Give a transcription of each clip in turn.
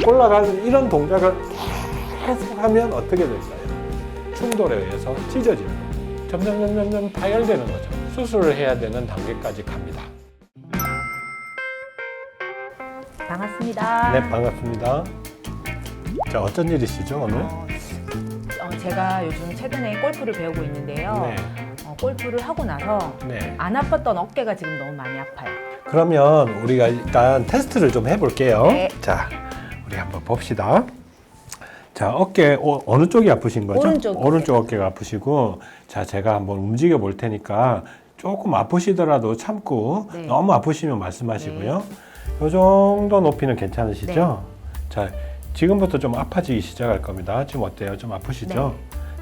올라가는 이런 동작을 계속 하면 어떻게 될까요? 충돌에 의해서 찢어지는 거죠. 점점 파열되는 거죠. 수술을 해야 되는 단계까지 갑니다. 반갑습니다. 네, 반갑습니다. 자, 어쩐 일이시죠, 오늘? 제가 요즘 최근에 골프를 배우고 있는데요. 네. 골프를 하고 나서 네. 안 아팠던 어깨가 지금 너무 많이 아파요. 그러면 우리가 일단 테스트를 좀 해볼게요. 네. 자, 우리 한번 봅시다. 자, 어깨 어느 쪽이 아프신 거죠? 오른쪽 어깨가 아프시고, 자, 제가 한번 움직여 볼 테니까 조금 아프시더라도 참고 네. 너무 아프시면 말씀하시고요. 이 정도 높이는 괜찮으시죠? 자, 지금부터 좀 아파지기 시작할 겁니다. 지금 어때요? 좀 아프시죠?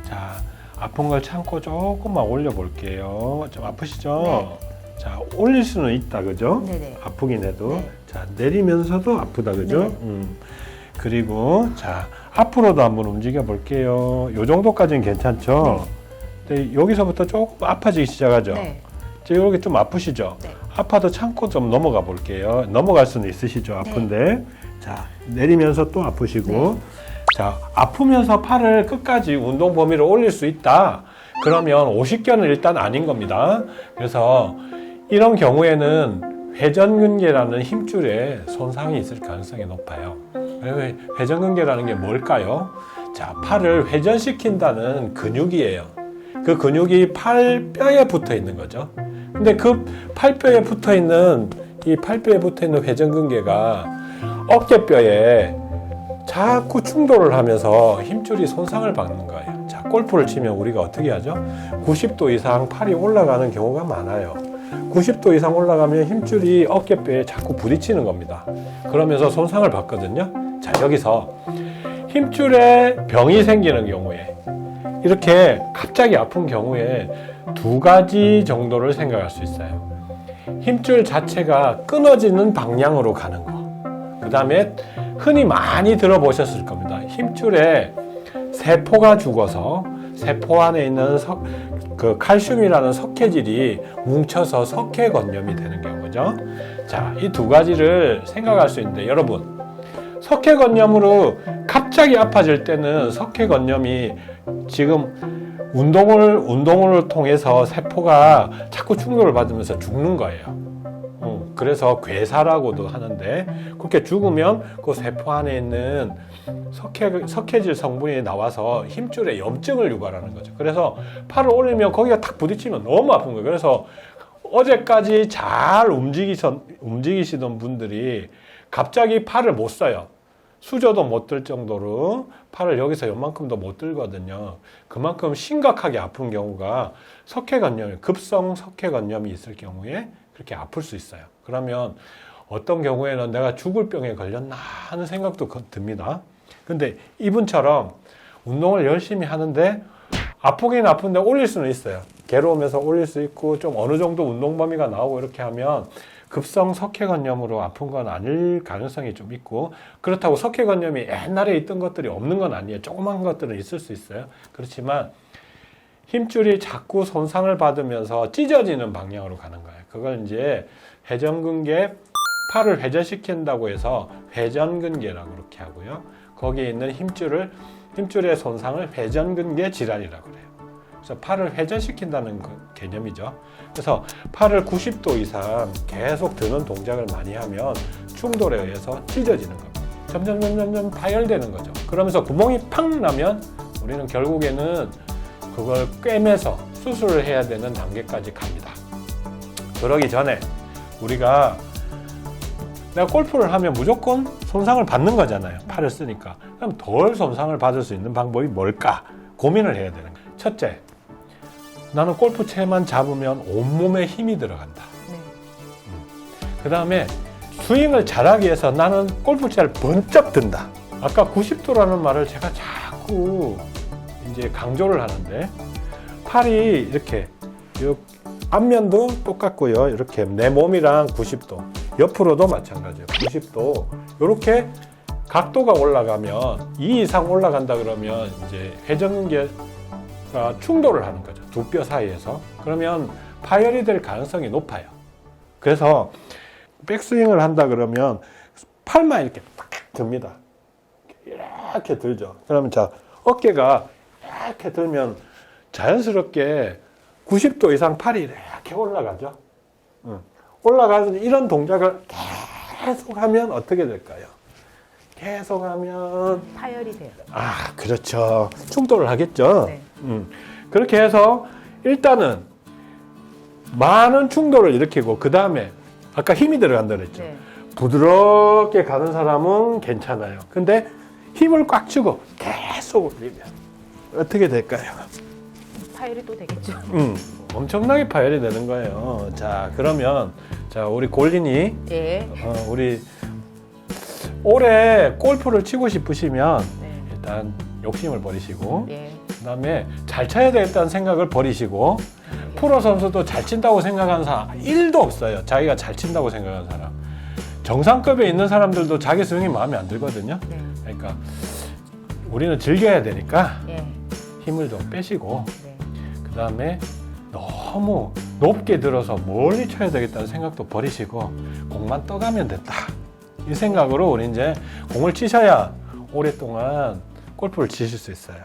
자, 아픈 걸 참고 조금만 올려볼게요. 좀 아프시죠? 자, 올릴 수는 있다, 그죠? 네네. 아프긴 해도. 네. 자, 내리면서도 아프다, 그죠? 네. 그리고, 자, 앞으로도 한번 움직여 볼게요. 요 정도까지는 괜찮죠? 근데 여기서부터 조금 아파지기 시작하죠? 네. 자, 이렇게 좀 아프시죠? 네. 아파도 참고 좀 넘어가 볼게요. 넘어갈 수는 있으시죠? 아픈데. 자, 내리면서 또 아프시고. 자, 아프면서 팔을 끝까지 운동 범위를 올릴 수 있다. 그러면 50견은 일단 아닌 겁니다. 그래서 이런 경우에는 회전근개라는 힘줄에 손상이 있을 가능성이 높아요. 회전근개라는 게 뭘까요? 자, 팔을 회전시킨다는 근육이에요. 그 근육이 팔뼈에 붙어 있는 거죠. 근데 그 팔뼈에 붙어 있는 회전근개가 어깨뼈에 자꾸 충돌을 하면서 힘줄이 손상을 받는 거예요. 자, 골프를 치면 우리가 어떻게 하죠? 90도 이상 팔이 올라가는 경우가 많아요. 90도 이상 올라가면 힘줄이 어깨뼈에 자꾸 부딪히는 겁니다. 그러면서 손상을 받거든요. 자, 여기서 힘줄에 병이 생기는 경우에, 이렇게 갑자기 아픈 경우에 두 가지 정도를 생각할 수 있어요. 힘줄 자체가 끊어지는 방향으로 가는 거. 그 다음에 흔히 많이 들어보셨을 겁니다. 힘줄에 세포가 죽어서 세포 안에 있는 그 칼슘이라는 석회질이 뭉쳐서 석회건염이 되는 경우죠. 자, 이 두 가지를 생각할 수 있는데, 여러분, 석회건염으로 갑자기 아파질 때는 석회건염이 지금 운동을 통해서 세포가 자꾸 충격을 받으면서 죽는 거예요. 그래서 괴사라고도 하는데, 그렇게 죽으면 그 세포 안에 있는 석회질 성분이 나와서 힘줄에 염증을 유발하는 거죠. 그래서 팔을 올리면 거기가 탁 부딪히면 너무 아픈 거예요. 그래서 어제까지 잘 움직이시던 분들이 갑자기 팔을 못 써요. 수저도 못 들 정도로 팔을 여기서 요만큼도 못 들거든요. 그만큼 심각하게 아픈 경우가 급성 석회건염이 있을 경우에 그렇게 아플 수 있어요. 그러면 어떤 경우에는 내가 죽을 병에 걸렸나 하는 생각도 듭니다. 근데 이분처럼 운동을 열심히 하는데 아프긴 아픈데 올릴 수는 있어요. 괴로우면서 올릴 수 있고, 좀 어느 정도 운동 범위가 나오고 이렇게 하면 급성 석회건염으로 아픈 건 아닐 가능성이 좀 있고, 그렇다고 석회건염이 옛날에 있던 것들이 없는 건 아니에요. 조그만 것들은 있을 수 있어요. 그렇지만 힘줄이 자꾸 손상을 받으면서 찢어지는 방향으로 가는 거예요. 그걸 이제 회전근개, 팔을 회전시킨다고 해서 회전근개라고 그렇게 하고요. 거기에 있는 힘줄의 손상을 회전근개 질환이라고 그래요. 그래서 팔을 회전시킨다는 개념이죠. 그래서 팔을 90도 이상 계속 드는 동작을 많이 하면 충돌에 의해서 찢어지는 겁니다. 점점 파열되는 거죠. 그러면서 구멍이 팍 나면 우리는 결국에는 그걸 꿰매서 수술을 해야 되는 단계까지 갑니다. 그러기 전에 우리가, 내가 골프를 하면 무조건 손상을 받는 거잖아요. 팔을 쓰니까. 그럼 덜 손상을 받을 수 있는 방법이 뭘까? 고민을 해야 되는 거예요. 첫째, 나는 골프채만 잡으면 온몸에 힘이 들어간다. 그 다음에 스윙을 잘하기 위해서 나는 골프채를 번쩍 든다. 아까 90도라는 말을 제가 자꾸 이제 강조를 하는데, 팔이 이렇게 앞면도 똑같고요. 이렇게 내 몸이랑 90도, 옆으로도 마찬가지예요. 90도. 이렇게 각도가 올라가면, 2 이상 올라간다 그러면 이제 회전근개가 충돌을 하는 거죠. 두 뼈 사이에서. 그러면 파열이 될 가능성이 높아요. 그래서 백스윙을 한다 그러면 팔만 이렇게 딱 듭니다. 이렇게 들죠. 그러면 자, 어깨가 이렇게 들면 자연스럽게 90도 이상 팔이 이렇게 올라가죠. 올라가서 이런 동작을 계속 하면 어떻게 될까요? 계속 하면 파열이 돼요. 아, 그렇죠. 충돌을 하겠죠. 네. 그렇게 해서 일단은 많은 충돌을 일으키고 그 다음에 아까 힘이 들어간다 그랬죠. 네. 부드럽게 가는 사람은 괜찮아요. 근데 힘을 꽉 주고 계속 올리면 어떻게 될까요? 파열이 또 되겠죠. 엄청나게 파열이 되는 거예요. 자, 그러면 자, 우리 골린이 예. 우리 올해 골프를 치고 싶으시면 네. 일단 욕심을 버리시고 예. 그다음에 잘 쳐야 되겠다는 생각을 버리시고 프로 선수도 잘 친다고 생각하는 사람 1도 없어요. 자기가 잘 친다고 생각하는 사람. 정상급에 있는 사람들도 자기 스윙이 마음에 안 들거든요. 네. 그러니까 우리는 즐겨야 되니까 예. 힘을 좀 빼시고 네. 그다음에 너무 높게 들어서 멀리 쳐야 되겠다는 생각도 버리시고 공만 떠가면 된다. 이 생각으로 우리 이제 공을 치셔야 오랫동안 골프를 치실 수 있어요.